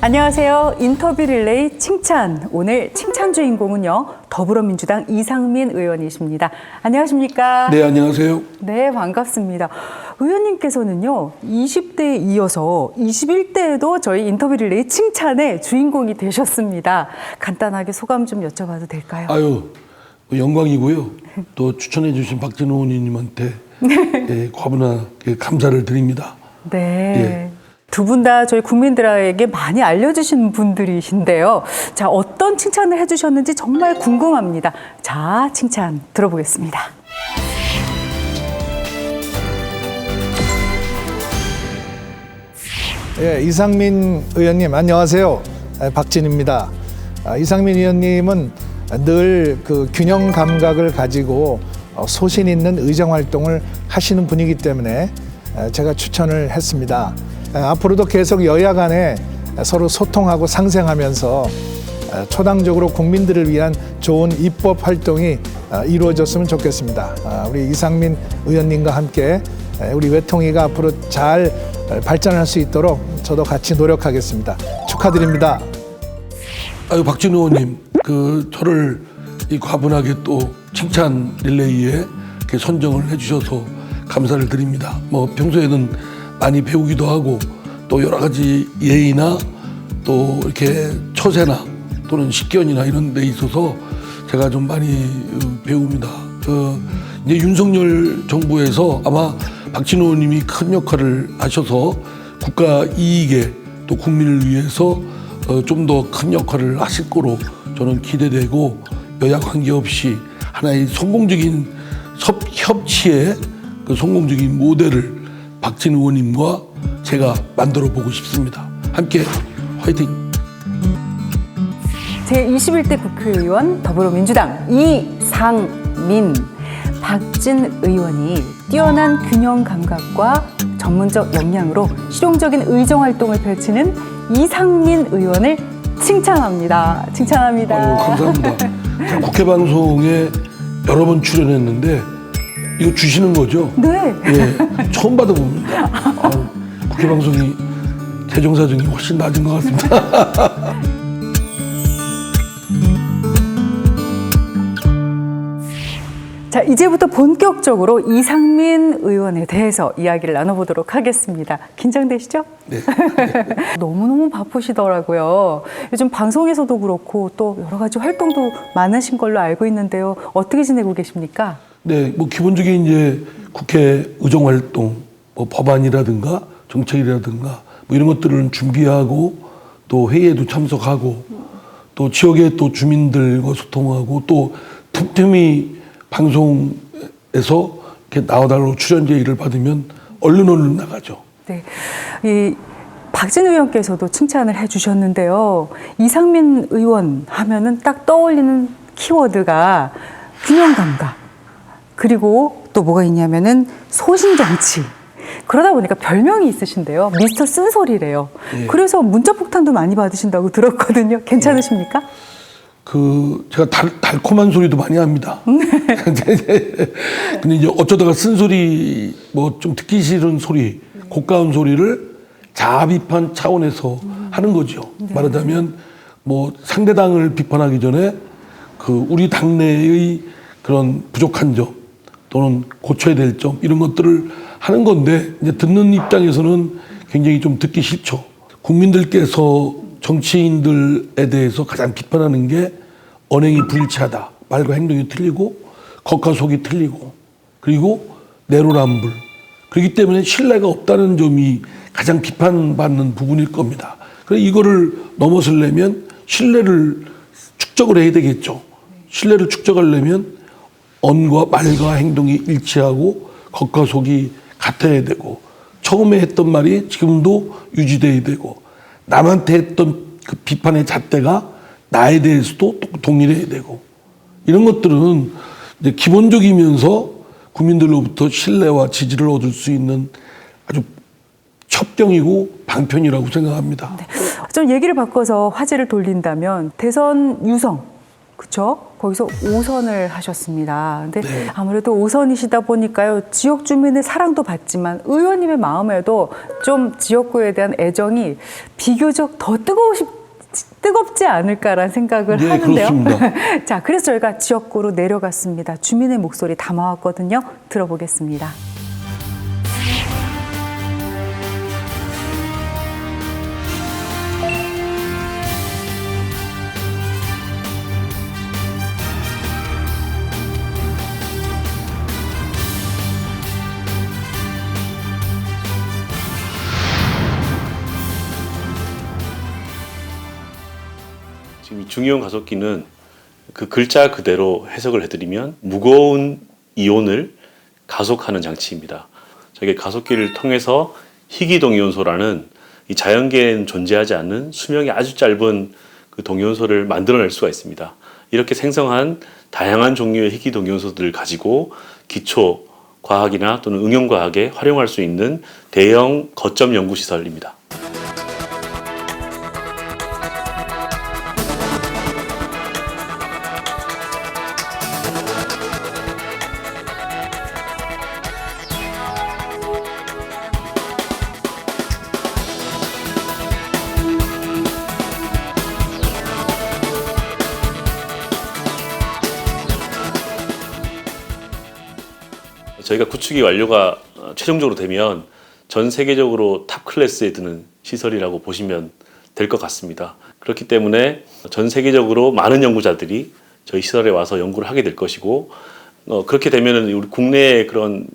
안녕하세요. 인터뷰 릴레이 칭찬. 오늘 칭찬 주인공은요, 더불어민주당 이상민 의원이십니다. 안녕하십니까? 네, 안녕하세요. 네, 반갑습니다. 의원님께서는요, 20대에 이어서 21대에도 저희 인터뷰 릴레이 칭찬의 주인공이 되셨습니다. 간단하게 소감 좀 여쭤봐도 될까요? 아유, 영광이고요. 또 추천해 주신 박진호 의원님한테 과분하게 감사를 드립니다. 네. 두 분 다 저희 국민들에게 많이 알려주신 분들이신데요. 자, 어떤 칭찬을 해주셨는지 정말 궁금합니다. 자, 칭찬 들어보겠습니다. 예, 이상민 의원님 안녕하세요. 박진입니다. 이상민 의원님은 늘 그 균형 감각을 가지고 소신 있는 의정 활동을 하시는 분이기 때문에 제가 추천을 했습니다. 앞으로도 계속 여야 간에 서로 소통하고 상생하면서 초당적으로 국민들을 위한 좋은 입법 활동이 이루어졌으면 좋겠습니다. 우리 이상민 의원님과 함께 우리 외통위가 앞으로 잘 발전할 수 있도록 저도 같이 노력하겠습니다. 축하드립니다. 아유, 박진호 의원님, 저를 이 과분하게 또 칭찬 릴레이에 이렇게 선정을 해주셔서 감사를 드립니다. 뭐 평소에는 많이 배우기도 하고 또 여러 가지 예의나 또 이렇게 처세나 또는 식견이나 이런 데 있어서 제가 좀 많이 배웁니다. 이제 윤석열 정부에서 아마 박진호 의원님이 큰 역할을 하셔서 국가 이익에 또 국민을 위해서 좀 더 큰 역할을 하실 거로 저는 기대되고 여야 관계없이 하나의 성공적인 협치의 그 성공적인 모델을 박진호 의원님과 제가 만들어 보고 싶습니다. 함께 화이팅! 제21대 국회의원 더불어민주당 이상민, 박진 의원이 뛰어난 균형 감각과 전문적 역량으로 실용적인 의정 활동을 펼치는 이상민 의원을 칭찬합니다. 칭찬합니다. 아유, 감사합니다. 제가 국회 방송에 여러 번 출연했는데 이거 주시는 거죠? 네. 예, 처음 받아봅니다. 국회 방송이 재정사정이 훨씬 낮은 것 같습니다. 자, 이제부터 본격적으로 이상민 의원에 대해서 이야기를 나눠보도록 하겠습니다. 긴장되시죠? 네. 너무너무 바쁘시더라고요. 요즘 방송에서도 그렇고 또 여러 가지 활동도 많으신 걸로 알고 있는데요. 어떻게 지내고 계십니까? 네, 뭐 기본적인 이제 국회 의정 활동, 뭐 법안이라든가 정책이라든가 뭐 이런 것들을 준비하고 또 회의에도 참석하고 또 지역의 또 주민들과 소통하고 또 틈틈이 방송에서 이렇게 나와달라고 출연 제의를 받으면 얼른 나가죠. 네, 이 박진 의원께서도 칭찬을 해주셨는데요. 이상민 의원 하면은 딱 떠올리는 키워드가 균형 감각, 그리고 또 뭐가 있냐면은 소신 정치. 그러다 보니까 별명이 있으신데요. 미스터 쓴소리래요. 예. 그래서 문자 폭탄도 많이 받으신다고 들었거든요. 괜찮으십니까? 제가 달콤한 소리도 많이 합니다. 근데 이제 어쩌다가 쓴소리, 뭐 좀 듣기 싫은 소리, 고가운 소리를 자아 비판 차원에서 하는 거죠. 말하자면 뭐 상대당을 비판하기 전에 우리 당내의 그런 부족한 점 또는 고쳐야 될 점 이런 것들을 하는 건데 이제 듣는 입장에서는 굉장히 좀 듣기 싫죠. 국민들께서 정치인들에 대해서 가장 비판하는 게 언행이 불일치하다. 말과 행동이 틀리고 겉과 속이 틀리고 그리고 내로남불. 그렇기 때문에 신뢰가 없다는 점이 가장 비판받는 부분일 겁니다. 그래서 이거를 넘어서려면 신뢰를 축적을 해야 되겠죠. 신뢰를 축적하려면 언과 말과 행동이 일치하고 겉과 속이 같아야 되고 처음에 했던 말이 지금도 유지돼야 되고 남한테 했던 그 비판의 잣대가 나에 대해서도 동일해야 되고 이런 것들은 이제 기본적이면서 국민들로부터 신뢰와 지지를 얻을 수 있는 아주 첩경이고 방편이라고 생각합니다. 네. 좀 얘기를 바꿔서 화제를 돌린다면 대선 유성, 그쵸? 거기서 5선을 하셨습니다. 근데 네. 아무래도 5선이시다 보니까요, 지역 주민의 사랑도 받지만 의원님의 마음에도 좀 지역구에 대한 애정이 비교적 더 뜨겁지 않을까라는 생각을 네, 하는데요. 그렇습니다. 자, 그래서 저희가 지역구로 내려갔습니다. 주민의 목소리 담아왔거든요. 들어보겠습니다. 지금 이 중이온 가속기는 그 글자 그대로 해석을 해드리면 무거운 이온을 가속하는 장치입니다. 저희가 가속기를 통해서 희귀동이온소라는 이 자연계에는 존재하지 않는 수명이 아주 짧은 그 동이온소를 만들어낼 수가 있습니다. 이렇게 생성한 다양한 종류의 희귀동이온소들을 가지고 기초 과학이나 또는 응용과학에 활용할 수 있는 대형 거점 연구시설입니다. 저희가 구축이 완료가 최종적으로 되면 전 세계적으로 탑 클래스에 드는 시설이라고 보시면 될 것 같습니다. 그렇기 때문에 전 세계적으로 많은 연구자들이 저희 시설에 와서 연구를 하게 될 것이고, 그렇게 되면은 우리 국내의 그런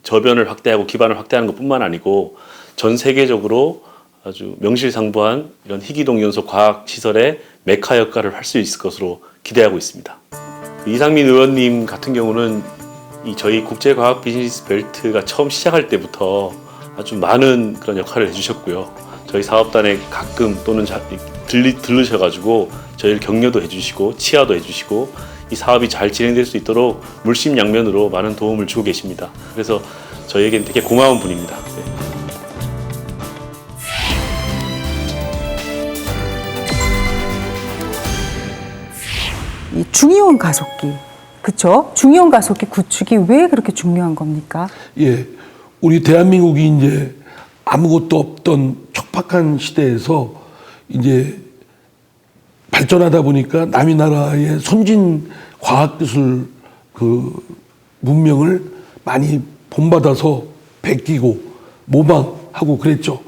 저변을 확대하고 기반을 확대하는 것뿐만 아니고 전 세계적으로 아주 명실상부한 이런 희귀동이온소 과학 시설의 메카 역할을 할 수 있을 것으로 기대하고 있습니다. 이상민 의원님 같은 경우는 이 저희 국제과학 비즈니스 벨트가 처음 시작할 때부터 아주 많은 그런 역할을 해주셨고요. 저희 사업단에 가끔 또는 들르셔가지고 저희를 격려도 해주시고 치하도 해주시고 이 사업이 잘 진행될 수 있도록 물심양면으로 많은 도움을 주고 계십니다. 그래서 저희에겐 되게 고마운 분입니다. 네. 이 중이온 가속기, 그쵸? 중이온 가속기 구축이 왜 그렇게 중요한 겁니까? 예, 우리 대한민국이 이제 아무것도 없던 척박한 시대에서 이제 발전하다 보니까 남의 나라의 선진 과학기술 그 문명을 많이 본받아서 베끼고 모방하고 그랬죠.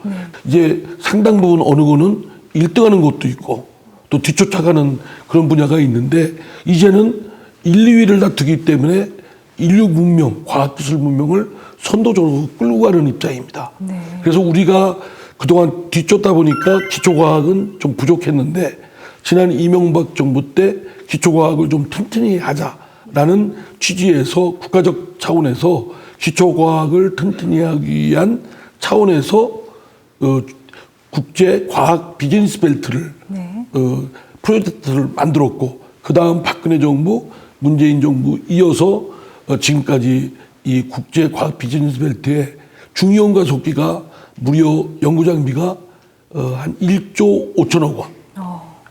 이제 상당 부분 어느 거는 1등하는 것도 있고 또 뒤쫓아가는 그런 분야가 있는데 이제는 1, 2위를 다투기 때문에 인류 문명, 과학기술 문명을 선도적으로 끌고 가는 입장입니다. 네. 그래서 우리가 그동안 뒤쫓다 보니까 기초과학은 좀 부족했는데 지난 이명박 정부 때 기초과학을 좀 튼튼히 하자라는 취지에서 국가적 차원에서 기초과학을 튼튼히 하기 위한 차원에서 국제과학 비즈니스 벨트를 네. 프로젝트를 만들었고 그 다음 박근혜 정부, 문재인 정부 이어서 지금까지 이 국제과학 비즈니스 벨트에 중이온 가속기가 무려 연구 장비가 한 1조 5천억 원.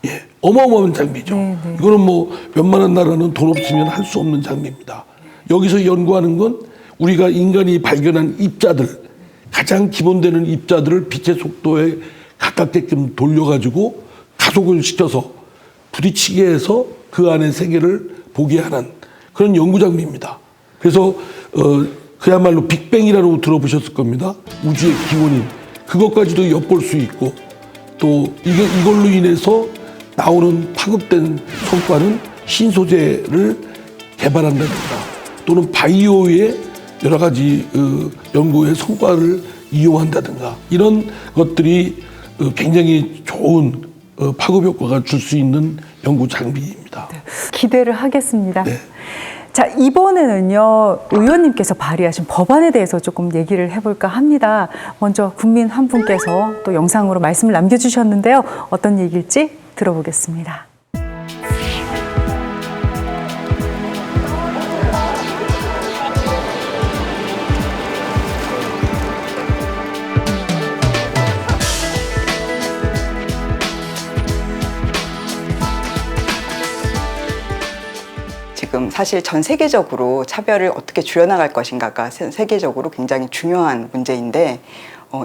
예, 어마어마한 장비죠. 네, 네. 이거는 뭐 웬만한 나라는 돈 없으면 할 수 없는 장비입니다. 여기서 연구하는 건 우리가 인간이 발견한 입자들, 가장 기본되는 입자들을 빛의 속도에 가깝게끔 돌려가지고 가속을 시켜서 부딪히게 해서 그 안의 세계를 보게 하는 그런 연구 장비입니다. 그래서 그야말로 빅뱅이라는 거 들어보셨을 겁니다. 우주의 기원인 그것까지도 엿볼 수 있고 또 이걸로 인해서 나오는 파급된 성과는 신소재를 개발한다든가 또는 바이오의 여러 가지 연구의 성과를 이용한다든가 이런 것들이 굉장히 좋은 파급 효과가 줄 수 있는 연구 장비입니다. 기대를 하겠습니다. 네. 자, 이번에는요, 의원님께서 발의하신 법안에 대해서 조금 얘기를 해볼까 합니다. 먼저 국민 한 분께서 또 영상으로 말씀을 남겨주셨는데요. 어떤 얘기일지 들어보겠습니다. 사실 전 세계적으로 차별을 어떻게 줄여나갈 것인가가 세계적으로 굉장히 중요한 문제인데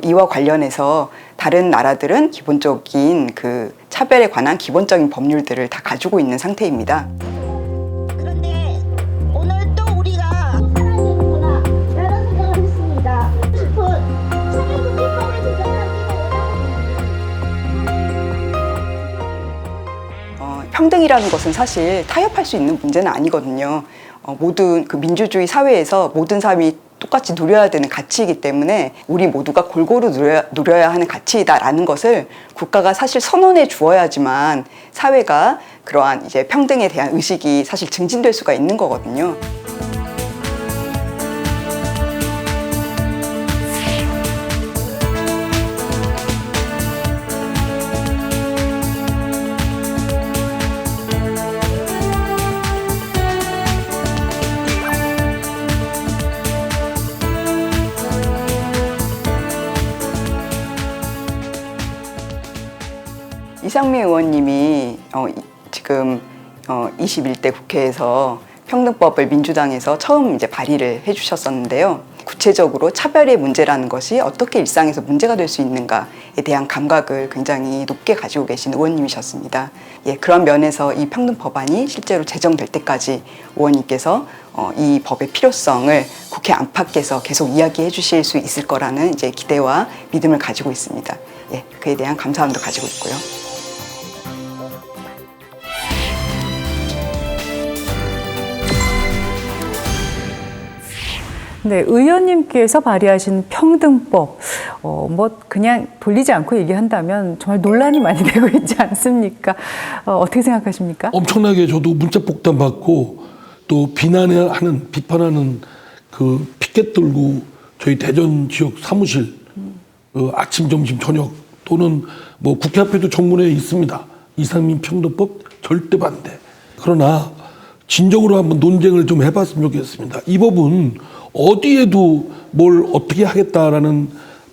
이와 관련해서 다른 나라들은 기본적인 그 차별에 관한 기본적인 법률들을 다 가지고 있는 상태입니다. 그런데 오늘 또 우리가 살아있는구나 라는 생각을 했습니다. 싶은 사회복지법을 제정하기 평등이라는 것은 사실 타협할 수 있는 문제는 아니거든요. 모든 그 민주주의 사회에서 모든 사람이 똑같이 누려야 되는 가치이기 때문에 우리 모두가 골고루 누려야 하는 가치이다라는 것을 국가가 사실 선언해 주어야지만 사회가 그러한 이제 평등에 대한 의식이 사실 증진될 수가 있는 거거든요. 이상민 의원님이 지금 21대 국회에서 평등법을 민주당에서 처음 이제 발의를 해주셨었는데요. 구체적으로 차별의 문제라는 것이 어떻게 일상에서 문제가 될 수 있는가에 대한 감각을 굉장히 높게 가지고 계신 의원님이셨습니다. 예, 그런 면에서 이 평등법안이 실제로 제정될 때까지 의원님께서 이 법의 필요성을 국회 안팎에서 계속 이야기해 주실 수 있을 거라는 이제 기대와 믿음을 가지고 있습니다. 예, 그에 대한 감사함도 가지고 있고요. 네, 의원님께서 발의하신 평등법, 뭐 그냥 돌리지 않고 얘기한다면 정말 논란이 많이 되고 있지 않습니까? 어떻게 생각하십니까? 엄청나게 저도 문자 폭탄 받고 또 비판하는 그 피켓 들고 저희 대전 지역 사무실 아침, 점심, 저녁 또는 뭐 국회 앞에도 정문에 있습니다. 이상민 평등법 절대 반대. 그러나 진정으로 한번 논쟁을 좀 해봤으면 좋겠습니다. 이 법은 어디에도 뭘 어떻게 하겠다라는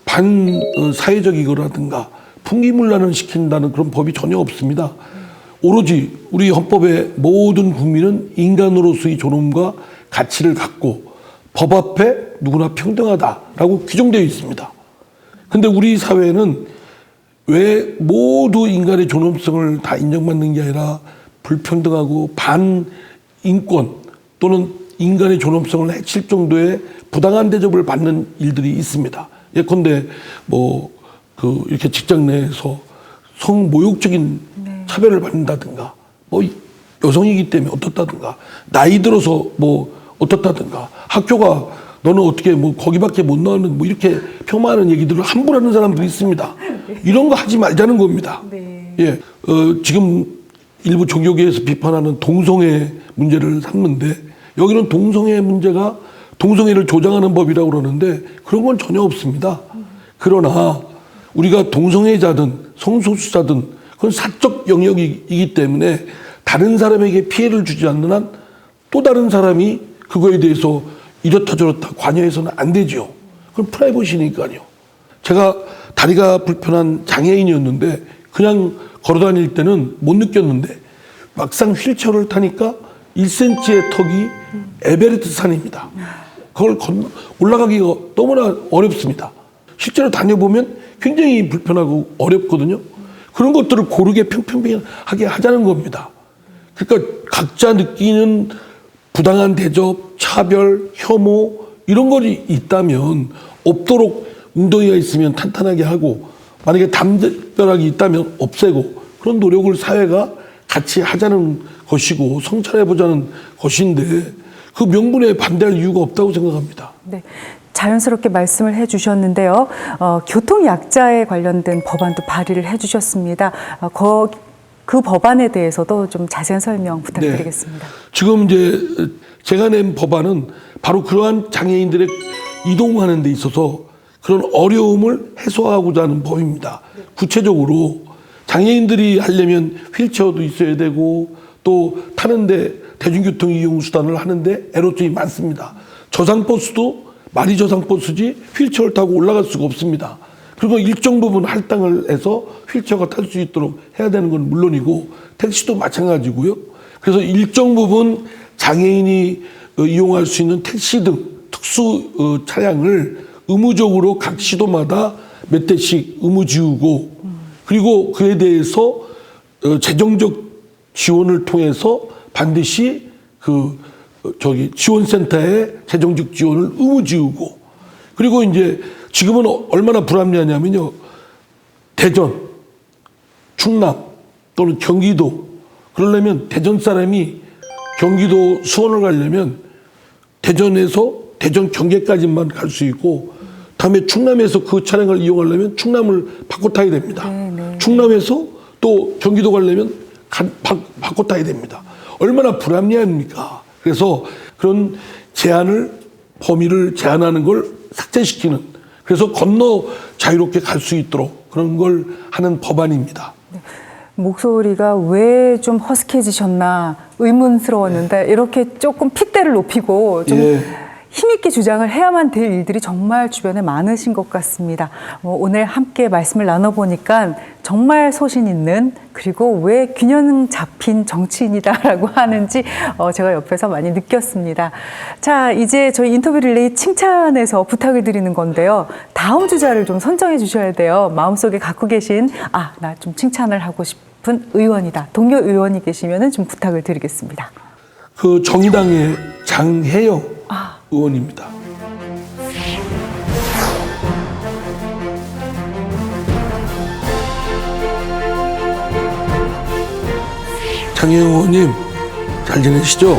반사회적이거라든가 풍기문란을 시킨다는 그런 법이 전혀 없습니다. 오로지 우리 헌법의 모든 국민은 인간으로서의 존엄과 가치를 갖고 법 앞에 누구나 평등하다라고 규정되어 있습니다. 근데 우리 사회는 왜 모두 인간의 존엄성을 다 인정받는 게 아니라 불평등하고 반인권 또는 인간의 존엄성을 해칠 정도의 부당한 대접을 받는 일들이 있습니다. 예컨대 이렇게 직장 내에서 성모욕적인 차별을 받는다든가, 여성이기 때문에 어떻다든가, 나이 들어서 어떻다든가, 학교가 너는 어떻게 거기밖에 못 나오는 이렇게 폄하하는 얘기들을 함부로 하는 사람도 있습니다. 이런 거 하지 말자는 겁니다. 네. 예, 지금 일부 종교계에서 비판하는 동성애 문제를 삼는데 여기는 동성애 문제가 동성애를 조장하는 법이라고 그러는데 그런 건 전혀 없습니다. 그러나 우리가 동성애자든 성소수자든 그건 사적 영역이기 때문에 다른 사람에게 피해를 주지 않는 한 또 다른 사람이 그거에 대해서 이렇다 저렇다 관여해서는 안 되죠. 그건 프라이버시니까요. 제가 다리가 불편한 장애인이었는데 그냥 걸어다닐 때는 못 느꼈는데 막상 휠체어를 타니까 1cm의 턱이 에베레스트 산입니다. 그걸 올라가기가 너무나 어렵습니다. 실제로 다녀보면 굉장히 불편하고 어렵거든요. 그런 것들을 고르게 평평하게 하자는 겁니다. 그러니까 각자 느끼는 부당한 대접, 차별, 혐오 이런 것이 있다면 없도록 웅덩이가 있으면 탄탄하게 하고 만약에 담벼락이 있다면 없애고 그런 노력을 사회가 같이 하자는 것이고 성찰해보자는 것인데 그 명분에 반대할 이유가 없다고 생각합니다. 네. 자연스럽게 말씀을 해주셨는데요. 교통약자에 관련된 법안도 발의를 해주셨습니다. 그 법안에 대해서도 좀 자세한 설명 부탁드리겠습니다. 네. 지금 이제 제가 낸 법안은 바로 그러한 장애인들의 이동하는 데 있어서 그런 어려움을 해소하고자 하는 법입니다. 구체적으로 장애인들이 하려면 휠체어도 있어야 되고 또 타는데 대중교통 이용 수단을 하는데 애로점이 많습니다. 저상버스도 말이 저상버스지 휠체어를 타고 올라갈 수가 없습니다. 그리고 일정 부분 할당을 해서 휠체어가 탈 수 있도록 해야 되는 건 물론이고 택시도 마찬가지고요. 그래서 일정 부분 장애인이 이용할 수 있는 택시 등 특수 차량을 의무적으로 각 시도마다 몇 대씩 의무 지우고 그리고 그에 대해서 재정적 지원을 통해서 반드시 지원센터에 재정적 지원을 의무 지우고 그리고 이제 지금은 얼마나 불합리하냐면요. 대전, 충남 또는 경기도 그러려면 대전 사람이 경기도 수원을 가려면 대전에서 대전 경계까지만 갈 수 있고 다음에 충남에서 그 차량을 이용하려면 충남을 바꿔 타야 됩니다. 충남에서 또 경기도 가려면 바꿔 타야 됩니다. 얼마나 불합리합니까? 그래서 그런 범위를 제한하는 걸 삭제시키는 그래서 건너 자유롭게 갈 수 있도록 그런 걸 하는 법안입니다. 목소리가 왜 좀 허스키해지셨나 의문스러웠는데 이렇게 조금 핏대를 높이고 좀 힘있게 주장을 해야만 될 일들이 정말 주변에 많으신 것 같습니다. 오늘 함께 말씀을 나눠보니까 정말 소신 있는 그리고 왜 균형 잡힌 정치인이다라고 하는지 제가 옆에서 많이 느꼈습니다. 자, 이제 저희 인터뷰 릴레이 칭찬해서 부탁을 드리는 건데요. 다음 주자를 좀 선정해 주셔야 돼요. 마음속에 갖고 계신 나 좀 칭찬을 하고 싶은 의원이다. 동료 의원이 계시면 좀 부탁을 드리겠습니다. 그 정의당의 장혜영 의원입니다. 장혜영 의원님 잘 지내시죠?